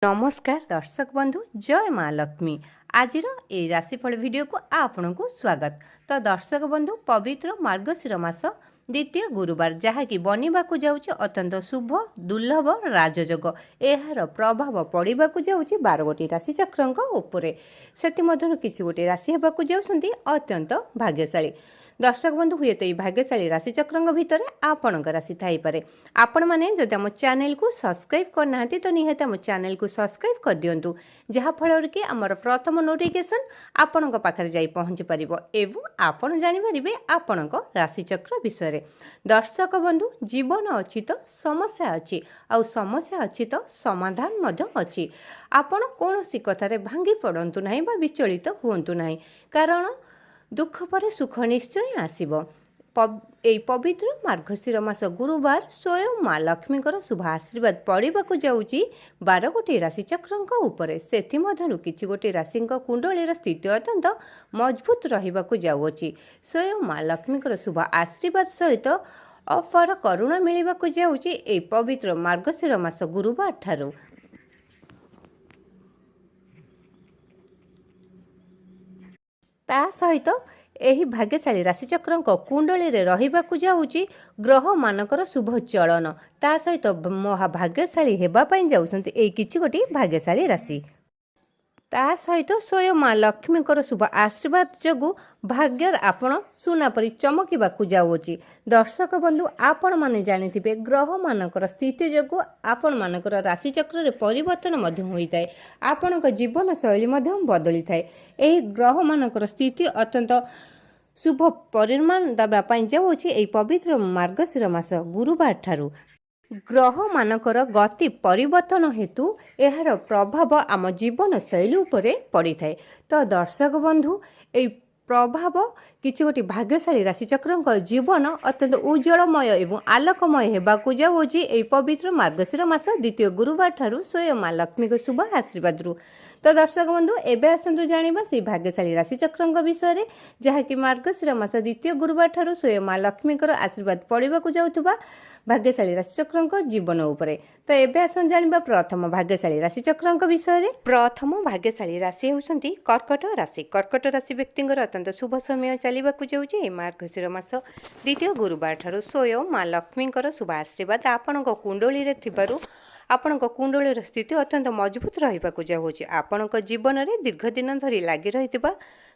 नमस्कार दर्शक बंधु जय माँ लक्ष्मी आज ये राशिफल वीडियो को आपण को स्वागत। तो दर्शक बंधु पवित्र मार्गशीर मास द्वितीय गुरुवार जहाँकि बनवाक जाऊँच अत्यंत शुभ दुर्लभ राजयोग यार प्रभाव पड़ा जाऊँच 12 गोटी राशि चक्र से किसी गोटे राशि होगा जाऊँच अत्यंत भाग्यशाली। दर्शक बंधु हुए तो ये भाग्यशाली राशि चक्र भितर आपण राशि थाईपे। आपण मैंने जदि आम चैनल को सब्सक्राइब करना तो निहत आम चैनल को सब्सक्राइब कर दिंतु जहाँफल कि आमर प्रथम नोटिफिकेशन आपण पाखे जा पहुँची पार एवं आपण जानीपर आपण राशिचक्र विषय। दर्शक बंधु जीवन अच्छी तो समस्या अच्छी आउ समस्या अच्छी तो समाधान अच्छी। आपण कौन सी कथार भांगी पड़तु ना विचलित हूँ ना कारण दुख पर सुख निश्चय आसब। यही पवित्र मार्गशीर मास गुरुवार स्वयं माँ लक्ष्मी शुभ आशीर्वाद पड़ाक जाऊँगी 12 गोटी राशिचक्र उपरे से किसी गोटे राशि कुंडलीर स्थिति अत्यंत मजबूत रहा जाऊँगी। स्वयं माँ लक्ष्मी शुभ आशीर्वाद सहित अपार करुणा मिलवाक जाऊँगी यही पवित्र मार्गशीर मास गुरुवार ठारू। ता सहित यही भाग्यशाली राशिचक्र कुंडली रहिबाकु जाऊँगी ग्रह मानकर शुभ चलन ता सहित महाभाग्यशाली हेबाई जाऊँगी किसी गोटी भाग्यशाली राशि। ता सहित स्वयं माँ लक्ष्मी शुभ आशीर्वाद जगु भाग्यर आपण सुना परी चमकवाक जाऊँगी। दर्शक बंधु आपण माने जानिथिबे ग्रह मानकर स्थिति जगु आपण मानकर राशिचक्र परिवर्तन होता है आपण जीवन शैली बदली थाए। यही ग्रह मानकर स्थिति अत्यंत शुभ परिमाण देवाई जाऊँगी यही पवित्र मार्गशीर मास गुरुवार ठारू। ग्रह मानकर गति परिवर्तन हेतु यार प्रभाव आम जीवन शैली उपरे पड़ी थाए। तो दर्शक बंधु यही प्रभाव किसी गोटे भाग्यशाली राशिचक्र जीवन अत्यंत उज्जवलमय एवं आलोकमय होगाकू जाऊँगी यही पवित्र मार्गशीर मास द्वितीय गुरुवार ठारू स्वयं माँ लक्ष्मी शुभ आशीर्वाद। तो दर्शक बंधु एवं आसतु जाना से भाग्यशाली राशिचक्र विषय जहाँकि मार्गशीर मास द्वितीय गुरुवार ठारू स्वयं माँ लक्ष्मी आशीर्वाद पड़ाक जाऊँगा भाग्यशाली राशिचक्र जीवन उपरे। तो एवं आस जाना प्रथम भाग्यशाली राशिचक्र विषय। प्रथम भाग्यशाली राशि होती कर्कट राशि। कर्कट राशि व्यक्ति अत्यंत शुभ समय चलवाक जाऊँगी मार्गशीर मास द्वितीय गुरुवार ठारू स्वयं माँ लक्ष्मी शुभ आशीर्वाद आपण कुंडली आपण कुंडलीर स्थिति अत्यंत मजबूत रहा जाऊँगी। आपण जीवन में दीर्घ दिन धरी लगी रही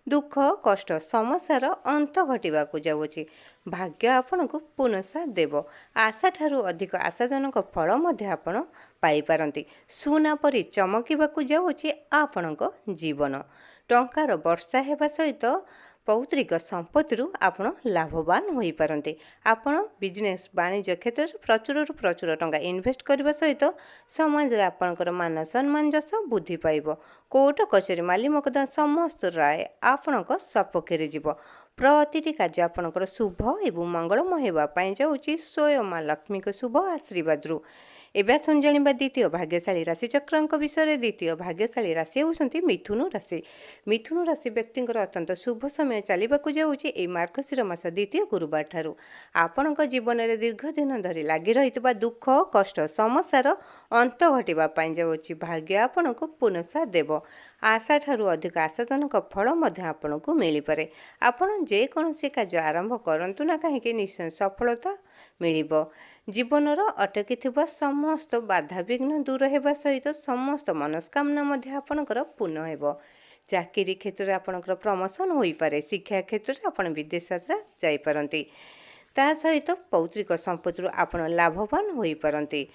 दुख कष्ट समस्यार अंत घटवाक जाऊँगी। भाग्य आपण को पुनसा देव आशा ठारू अधिक आशाजनक फल आपण पाइपारती सुना परी चमकवाक जाऊँगी आपण जीवन। टंकार वर्षा हेबा सहित पौत्रिक संपत्ति आपण लाभवान हो पारते। आपण बिजनेस वाणिज्य क्षेत्र में प्रचुर टंका इन्वेस्ट करने सहित समाज रे आपणकर मान सम्मान जस बुद्धि पाइब। कोर्ट कचेरी माली मकदमा समस्त राय आपण सपक्ष जीव। प्रतिटी कार्य आपणकर शुभ एवं मंगलमय होगापाई जाऊँगी स्वयं माँ लक्ष्मी शुभ आशीर्वाद। एवं आसन जाना द्वितीय भाग्यशाली राशिचक्र विषय। द्वितीय भाग्यशाली राशि होती मिथुन राशि। मिथुन राशि व्यक्ति अत्यंत शुभ समय चलवाक जाऊँगी यही मार्गशीर मास द्वितीय गुरुवार ठारू आपण जीवन में दीर्घ दिन धरी लगी रही दुख कष्ट समस्यार अंत घटवाई जाऊँगी। भाग्य आपण को पुनसा देव आशा ठारू अधिक आशाजनक फल आपण को मिल पारे। आपण जेकोसी कार्य आरंभ करूँ ना कहीं निश्चय सफलता मिल। जीवनर अटकी समस्त बाधाविघ्न दूर होगा सहित समस्त मनस्कामना आपणकर पूर्ण हो। चाकरी क्षेत्र में आपणकर प्रमोशन हो पारे। शिक्षा क्षेत्र में आप विदेश यात्रा जापारती ता सहित पौत्रिक संपत्ति आपण लाभवान हो पारती।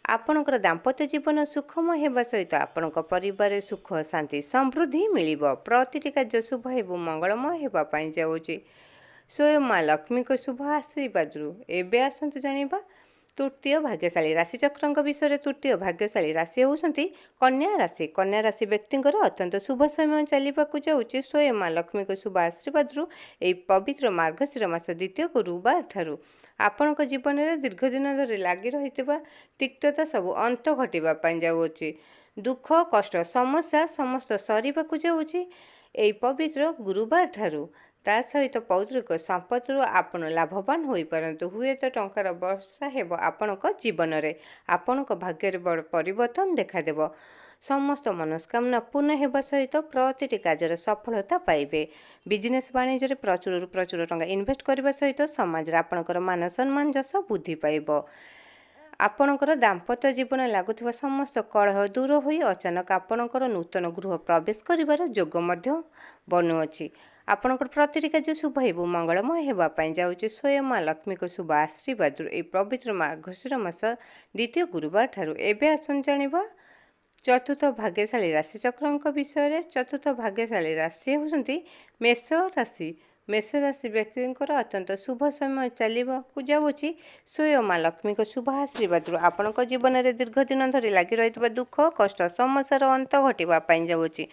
आपणकर दाम्पत्य जीवन सुखमय होगा सहित आपण परिवार सुख शांति समृद्धि मिल। प्रतिटी कार्य शुभ एवं मंगलमय होगापाई जाऊँगी स्वयं माँ लक्ष्मी शुभ आशीर्वाद। एवं आसतु जाना तृतीय भाग्यशाली राशिचक्र विषय। तृतीय भाग्यशाली राशि होती कन्या राशि। कन्या राशि व्यक्ति अत्यंत शुभ समय चलवाक जाऊँगी स्वयं माँ लक्ष्मी शुभ आशीर्वाद। यही पवित्र मार्गशीर मास द्वितीय गुरुवार ठारू आपण जीवन में दीर्घ दिन धरी लगी रही तिक्तता सबू अंत घटवाई जाऊँगी। दुख कष्ट समस्या समस्त सरीवाक जाऊँगी यही पवित्र गुरुवार ठारू ता सहित पौत्रिक संपत्ति आपण लाभवान हो पारंतु। हुए तो टंकार वर्षा हेब आपण जीवन में आपण भाग्य बड़ परिवर्तन देखादेव। ସମସ୍ତ ମନସ୍କାମନା ପୂର୍ଣ୍ଣ ହେବା ସହିତ ପ୍ରତିଟି କାର୍ଯ୍ୟରେ ସଫଳତା ପାଇବେ। ବିଜନେସ୍ ବାଣିଜ୍ୟରେ ପ୍ରଚୁରରୁ ପ୍ରଚୁର ଟଙ୍କା ଇନଭେଷ୍ଟ କରିବା ସହିତ ସମାଜରେ ଆପଣଙ୍କର ମାନ ସମ୍ମାନ ଯଶ ବୃଦ୍ଧି ପାଇବ। ଆପଣଙ୍କର ଦାମ୍ପତ୍ୟ ଜୀବନ ଲାଗୁଥିବା ସମସ୍ତ କଳହ ଦୂର ହୋଇ ଅଚାନକ ଆପଣଙ୍କର ନୂତନ ଗୃହ ପ୍ରବେଶ କରିବାର ଯୋଗ ମଧ୍ୟ ବନୁଅଛି। ଆପଣଙ୍କର ପ୍ରତିଟି କାର୍ଯ୍ୟ ଶୁଭ ହେବ ମଙ୍ଗଳମୟ ହେବା ପାଇଁ ଯାଉଛି। ସ୍ୱୟଂ ମା ଲକ୍ଷ୍ମୀଙ୍କ ଶୁଭ ଆଶୀର୍ବାଦରୁ ଏହି ପବିତ୍ର ମାର୍ଗଶୀର ମାସ ଦ୍ୱିତୀୟ ଗୁରୁବାର ଠାରୁ ଏବେ ଆସନ୍ତୁ ଜାଣିବା ଚତୁର୍ଥ ଭାଗ୍ୟଶାଳୀ ରାଶିଚକ୍ରଙ୍କ ବିଷୟରେ। ଚତୁର୍ଥ ଭାଗ୍ୟଶାଳୀ ରାଶି ହେଉଛନ୍ତି ମେଷ ରାଶି। ମେଷ ରାଶି ବ୍ୟକ୍ତିଙ୍କର ଅତ୍ୟନ୍ତ ଶୁଭ ସମୟ ଚାଲିବାକୁ ଯାଉଛି। ସ୍ୱୟଂ ମା ଲକ୍ଷ୍ମୀଙ୍କ ଶୁଭ ଆଶୀର୍ବାଦରୁ ଆପଣଙ୍କ ଜୀବନରେ ଦୀର୍ଘ ଦିନ ଧରି ଲାଗି ରହିଥିବା ଦୁଃଖ କଷ୍ଟ ସମସ୍ୟାର ଅନ୍ତ ଘଟିବା ପାଇଁ ଯାଉଛି।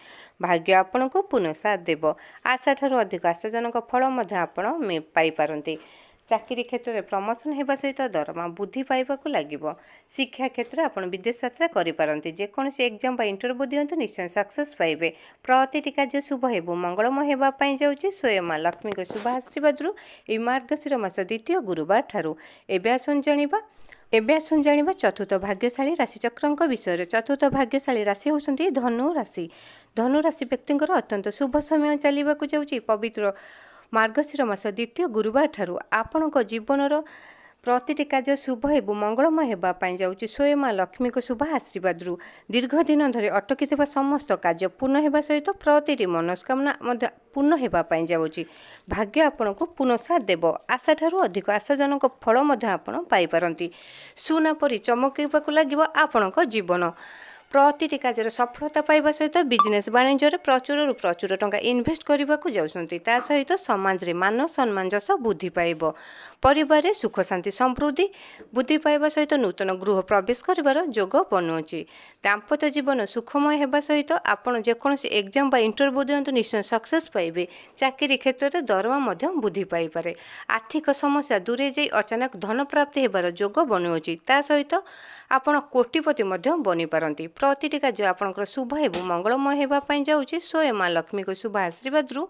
ଭାଗ୍ୟ ଆପଣଙ୍କୁ ପୁନଃ ସାଥ ଦେବ। ଆଶାଠାରୁ ଅଧିକ ଆଶାଜନକ ଫଳ ମଧ୍ୟ ଆପଣ ପାଇପାରନ୍ତି। ଚାକିରି କ୍ଷେତ୍ରରେ ପ୍ରମୋସନ ହେବା ସହିତ ଦରମା ବୃଦ୍ଧି ପାଇବାକୁ ଲାଗିବ। ଶିକ୍ଷା କ୍ଷେତ୍ରରେ ଆପଣ ବିଦେଶ ଯାତ୍ରା କରିପାରନ୍ତି। ଯେକୌଣସି ଏକ୍ଜାମ୍ ବା ଇଣ୍ଟରଭ୍ୟୁ ଦିଅନ୍ତୁ ନିଶ୍ଚୟ ସକ୍ସେସ୍ ପାଇବେ। ପ୍ରତିଟି କାର୍ଯ୍ୟ ଶୁଭ ହେବ ମଙ୍ଗଳମୟ ହେବା ପାଇଁ ଯାଉଛି। ସ୍ୱୟଂ ମା ଲକ୍ଷ୍ମୀଙ୍କ ଶୁଭ ଆଶୀର୍ବାଦରୁ ଏହି ମାର୍ଗଶୀର ମାସ ଦ୍ୱିତୀୟ ଗୁରୁବାର ଠାରୁ ଏବେ ଆସନ୍ତୁ ଜାଣିବା ଚତୁର୍ଥ ଭାଗ୍ୟଶାଳୀ ରାଶିଚକ୍ରଙ୍କ ବିଷୟରେ। ଚତୁର୍ଥ ଭାଗ୍ୟଶାଳୀ ରାଶି ହେଉଛନ୍ତି ଧନୁ ରାଶି। ଧନୁ ରାଶି ବ୍ୟକ୍ତିଙ୍କର ଅତ୍ୟନ୍ତ ଶୁଭ ସମୟ ଚାଲିବାକୁ ଯାଉଛି। ପବିତ୍ର ମାର୍ଗଶୀର ମାସ ଦ୍ୱିତୀୟ ଗୁରୁବାର ଠାରୁ ଆପଣଙ୍କ ଜୀବନର ପ୍ରତିଟି କାର୍ଯ୍ୟ ଶୁଭ ହେବ ମଙ୍ଗଳମୟ ହେବା ପାଇଁ ଯାଉଛି। ସ୍ୱୟଂ ମା ଲକ୍ଷ୍ମୀଙ୍କ ଶୁଭ ଆଶୀର୍ବାଦରୁ ଦୀର୍ଘ ଦିନ ଧରି ଅଟକିଥିବା ସମସ୍ତ କାର୍ଯ୍ୟ ପୂର୍ଣ୍ଣ ହେବା ସହିତ ପ୍ରତିଟି ମନସ୍କାମନା ମଧ୍ୟ ପୂର୍ଣ୍ଣ ହେବା ପାଇଁ ଯାଉଛି। ଭାଗ୍ୟ ଆପଣଙ୍କୁ ପୁନଃ ସାଥ ଦେବ। ଆଶାଠାରୁ ଅଧିକ ଆଶାଜନକ ଫଳ ମଧ୍ୟ ଆପଣ ପାଇପାରନ୍ତି। ସୁନା ପରି ଚମକିବାକୁ ଲାଗିବ ଆପଣଙ୍କ ଜୀବନ। ପ୍ରତିଟି କାର୍ଯ୍ୟରେ ସଫଳତା ପାଇବା ସହିତ ବିଜନେସ୍ ବାଣିଜ୍ୟରେ ପ୍ରଚୁରରୁ ପ୍ରଚୁର ଟଙ୍କା ଇନଭେଷ୍ଟ କରିବାକୁ ଯାଉଛନ୍ତି। ତା ସହିତ ସମାଜରେ ମାନ ସମ୍ମାନ ଯଶ ବୃଦ୍ଧି ପାଇବ। ପରିବାରରେ ସୁଖ ଶାନ୍ତି ସମୃଦ୍ଧି ବୃଦ୍ଧି ପାଇବା ସହିତ ନୂତନ ଗୃହ ପ୍ରବେଶ କରିବାର ଯୋଗ ବନୁଅଛି। ଦାମ୍ପତ୍ୟ ଜୀବନ ସୁଖମୟ ହେବା ସହିତ ଆପଣ ଯେକୌଣସି ଏକ୍ଜାମ୍ ବା ଇଣ୍ଟରଭ୍ୟୁ ଦିଅନ୍ତୁ ନିଶ୍ଚୟ ସକ୍ସେସ୍ ପାଇବେ। ଚାକିରି କ୍ଷେତ୍ରରେ ଦରମା ମଧ୍ୟ ବୃଦ୍ଧି ପାଇପାରେ। ଆର୍ଥିକ ସମସ୍ୟା ଦୂରେଇ ଯାଇ ଅଚାନକ ଧନ ପ୍ରାପ୍ତି ହେବାର ଯୋଗ ବନୁଅଛି। ତା ସହିତ ଆପଣ କୋଟିପତି ମଧ୍ୟ ବନିପାରନ୍ତି। ପ୍ରତିଟି କାର୍ଯ୍ୟ ଆପଣଙ୍କର ଶୁଭ ଏବଂ ମଙ୍ଗଳମୟ ହେବା ପାଇଁ ଯାଉଛି। ସ୍ୱୟଂ ମା ଲକ୍ଷ୍ମୀଙ୍କ ଶୁଭ ଆଶୀର୍ବାଦରୁ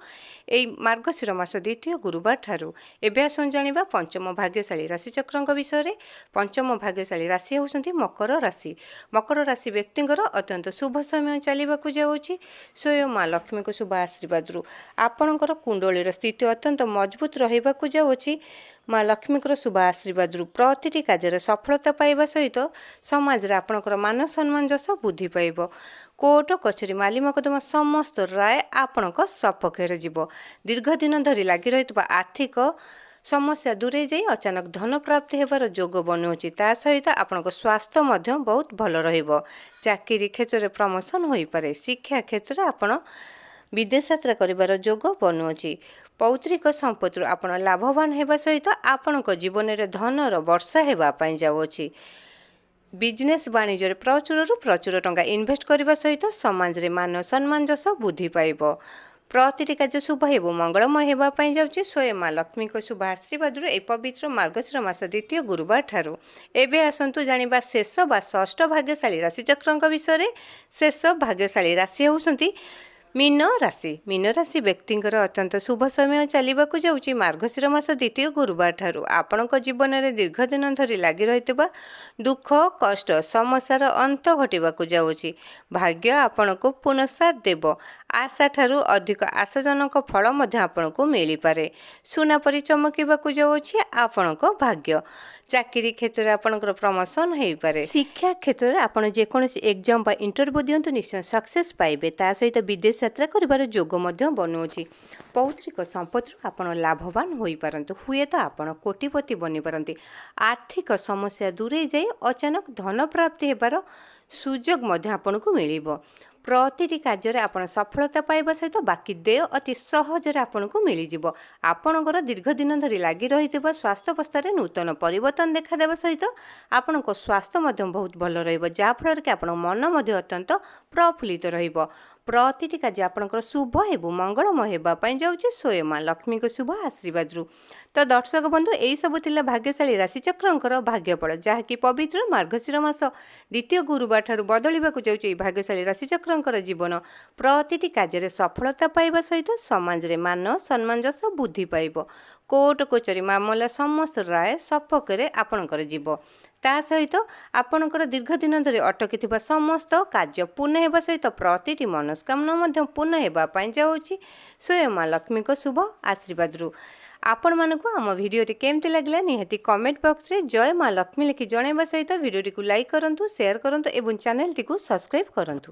ଏହି ମାର୍ଗଶୀର ମାସ ଦ୍ୱିତୀୟ ଗୁରୁବାର ଠାରୁ ଏବେ ଆସନ୍ତୁ ଜାଣିବା ପଞ୍ଚମ ଭାଗ୍ୟଶାଳୀ ରାଶିଚକ୍ରଙ୍କ ବିଷୟରେ। ପଞ୍ଚମ ଭାଗ୍ୟଶାଳୀ ରାଶି ହେଉଛନ୍ତି ମକର ରାଶି। ମକର ରାଶି ବ୍ୟକ୍ତିଙ୍କର ଅତ୍ୟନ୍ତ ଶୁଭ ସମୟ ଚାଲିବାକୁ ଯାଉଛି। ସ୍ୱୟଂ ମା ଲକ୍ଷ୍ମୀଙ୍କ ଶୁଭ ଆଶୀର୍ବାଦରୁ ଆପଣଙ୍କର କୁଣ୍ଡଳୀର ସ୍ଥିତି ଅତ୍ୟନ୍ତ ମଜବୁତ ରହିବାକୁ ଯାଉଛି। ମା ଲକ୍ଷ୍ମୀଙ୍କର ଶୁଭ ଆଶୀର୍ବାଦରୁ ପ୍ରତିଟି କାର୍ଯ୍ୟରେ ସଫଳତା ପାଇବା ସହିତ ସମାଜରେ ଆପଣଙ୍କର ମାନ ସମ୍ମାନ ଯଶ ବୃଦ୍ଧି ପାଇବ। କୋର୍ଟ କଚେରୀ ମାଲି ମକଦ୍ଦମା ସମସ୍ତ ରାୟ ଆପଣଙ୍କ ସପକ୍ଷରେ ଯିବ। ଦୀର୍ଘ ଦିନ ଧରି ଲାଗି ରହିଥିବା ଆର୍ଥିକ ସମସ୍ୟା ଦୂରେଇ ଯାଇ ଅଚାନକ ଧନ ପ୍ରାପ୍ତି ହେବାର ଯୋଗ ବନୁଅଛି। ତା ସହିତ ଆପଣଙ୍କ ସ୍ୱାସ୍ଥ୍ୟ ମଧ୍ୟ ବହୁତ ଭଲ ରହିବ। ଚାକିରି କ୍ଷେତ୍ରରେ ପ୍ରମୋସନ ହୋଇପାରେ। ଶିକ୍ଷା କ୍ଷେତ୍ରରେ ଆପଣ ବିଦେଶ ଯାତ୍ରା କରିବାର ଯୋଗ ବନୁଅଛି। ପୌତ୍ରିକ ସମ୍ପତ୍ତିରୁ ଆପଣ ଲାଭବାନ ହେବା ସହିତ ଆପଣଙ୍କ ଜୀବନରେ ଧନର ବର୍ଷା ହେବା ପାଇଁ ଯାଉଅଛି। ବିଜନେସ୍ ବାଣିଜ୍ୟରେ ପ୍ରଚୁରରୁ ପ୍ରଚୁର ଟଙ୍କା ଇନଭେଷ୍ଟ କରିବା ସହିତ ସମାଜରେ ମାନ ସମ୍ମାନ ଯଶ ବୃଦ୍ଧି ପାଇବ। ପ୍ରତିଟି କାର୍ଯ୍ୟ ଶୁଭ ହେବ ମଙ୍ଗଳମୟ ହେବା ପାଇଁ ଯାଉଛି। ସ୍ୱୟଂ ମା ଲକ୍ଷ୍ମୀଙ୍କ ଶୁଭ ଆଶୀର୍ବାଦରୁ ଏହି ପବିତ୍ର ମାର୍ଗଶୀର ମାସ ଦ୍ୱିତୀୟ ଗୁରୁବାର ଠାରୁ ଏବେ ଆସନ୍ତୁ ଜାଣିବା ଶେଷ ବା ଷଷ୍ଠ ଭାଗ୍ୟଶାଳୀ ରାଶିଚକ୍ରଙ୍କ ବିଷୟରେ। ଶେଷ ଭାଗ୍ୟଶାଳୀ ରାଶି ହେଉଛନ୍ତି ମୀନ ରାଶି। ମୀନ ରାଶି ବ୍ୟକ୍ତିଙ୍କର ଅତ୍ୟନ୍ତ ଶୁଭ ସମୟ ଚାଲିବାକୁ ଯାଉଛି। ମାର୍ଗଶୀର ମାସ ଦ୍ୱିତୀୟ ଗୁରୁବାର ଠାରୁ ଆପଣଙ୍କ ଜୀବନରେ ଦୀର୍ଘ ଦିନ ଧରି ଲାଗି ରହିଥିବା ଦୁଃଖ କଷ୍ଟ ସମସ୍ୟାର ଅନ୍ତ ଘଟିବାକୁ ଯାଉଛି। ଭାଗ୍ୟ ଆପଣଙ୍କୁ ପୁନଃ ସାଥ ଦେବ। ଆଶାଠାରୁ ଅଧିକ ଆଶାଜନକ ଫଳ ମଧ୍ୟ ଆପଣଙ୍କୁ ମିଳିପାରେ। ସୁନା ପରି ଚମକିବାକୁ ଯାଉଛି ଆପଣଙ୍କ ଭାଗ୍ୟ। ଚାକିରି କ୍ଷେତ୍ରରେ ଆପଣଙ୍କର ପ୍ରମୋସନ ହୋଇପାରେ। ଶିକ୍ଷା କ୍ଷେତ୍ରରେ ଆପଣ ଯେକୌଣସି ଏକ୍ଜାମ୍ ବା ଇଣ୍ଟରଭ୍ୟୁ ଦିଅନ୍ତୁ ନିଶ୍ଚୟ ସକ୍ସେସ୍ ପାଇବେ। ତା ସହିତ ବିଦେଶ ଯାତ୍ରା କରିବାର ଯୋଗ ମଧ୍ୟ ବନୁଅଛି। ପୌତ୍ରିକ ସମ୍ପତ୍ତିରୁ ଆପଣ ଲାଭବାନ ହୋଇପାରନ୍ତି। ହୁଏତ ଆପଣ କୋଟିପତି ବନିପାରନ୍ତି। ଆର୍ଥିକ ସମସ୍ୟା ଦୂରେଇ ଯାଇ ଅଚାନକ ଧନ ପ୍ରାପ୍ତି ହେବାର ସୁଯୋଗ ମଧ୍ୟ ଆପଣଙ୍କୁ ମିଳିବ। ପ୍ରତିଟି କାର୍ଯ୍ୟରେ ଆପଣ ସଫଳତା ପାଇବା ସହିତ ବାକି ଦେୟ ଅତି ସହଜରେ ଆପଣଙ୍କୁ ମିଳିଯିବ। ଆପଣଙ୍କର ଦୀର୍ଘ ଦିନ ଧରି ଲାଗି ରହିଥିବା ସ୍ୱାସ୍ଥ୍ୟାବସ୍ଥାରେ ନୂତନ ପରିବର୍ତ୍ତନ ଦେଖାଦେବା ସହିତ ଆପଣଙ୍କ ସ୍ୱାସ୍ଥ୍ୟ ମଧ୍ୟ ବହୁତ ଭଲ ରହିବ। ଯାହାଫଳରେ କି ଆପଣଙ୍କ ମନ ମଧ୍ୟ ଅତ୍ୟନ୍ତ ପ୍ରଫୁଲ୍ଲିତ ରହିବ। ପ୍ରତିଟି କାର୍ଯ୍ୟ ଆପଣଙ୍କର ଶୁଭ ଏବଂ ମଙ୍ଗଳମୟ ହେବା ପାଇଁ ଯାଉଛି। ସ୍ୱୟଂ ମା ଲକ୍ଷ୍ମୀଙ୍କ ଶୁଭ ଆଶୀର୍ବାଦରୁ। ତ ଦର୍ଶକ ବନ୍ଧୁ ଏହିସବୁ ଥିଲା ଭାଗ୍ୟଶାଳୀ ରାଶିଚକ୍ରଙ୍କର ଭାଗ୍ୟଫଳ, ଯାହାକି ପବିତ୍ର ମାର୍ଗଶୀର ମାସ ଦ୍ୱିତୀୟ ଗୁରୁବାର ଠାରୁ ବଦଳିବାକୁ ଯାଉଛି। ଏହି ଭାଗ୍ୟଶାଳୀ ରାଶିଚକ୍ରଙ୍କର ଜୀବନ ପ୍ରତିଟି କାର୍ଯ୍ୟରେ ସଫଳତା ପାଇବା ସହିତ ସମାଜରେ ମାନ ସମ୍ମାନ ଯଶ ବୃଦ୍ଧି ପାଇବ। କୋର୍ଟ କଚେରୀ ମାମଲା ସମସ୍ତ ରାୟ ସପକ୍ଷରେ ଆପଣଙ୍କର ଯିବ। ତା ସହିତ ଆପଣଙ୍କର ଦୀର୍ଘ ଦିନ ଧରି ଅଟକିଥିବା ସମସ୍ତ କାର୍ଯ୍ୟ ପୂର୍ଣ୍ଣ ହେବା ସହିତ ପ୍ରତିଟି ମନସ୍କାମନା ମଧ୍ୟ ପୂର୍ଣ୍ଣ ହେବା ପାଇଁ ଯାଉଛି ସ୍ୱୟଂ ମା ଲକ୍ଷ୍ମୀଙ୍କ ଶୁଭ ଆଶୀର୍ବାଦରୁ। ଆପଣମାନଙ୍କୁ ଆମ ଭିଡ଼ିଓଟି କେମିତି ଲାଗିଲା ନିହାତି କମେଣ୍ଟ ବକ୍ସରେ ଜୟ ମା ଲକ୍ଷ୍ମୀ ଲେଖି ଜଣାଇବା ସହିତ ଭିଡ଼ିଓଟିକୁ ଲାଇକ୍ କରନ୍ତୁ, ସେୟାର କରନ୍ତୁ ଏବଂ ଚ୍ୟାନେଲଟିକୁ ସବସ୍କ୍ରାଇବ୍ କରନ୍ତୁ।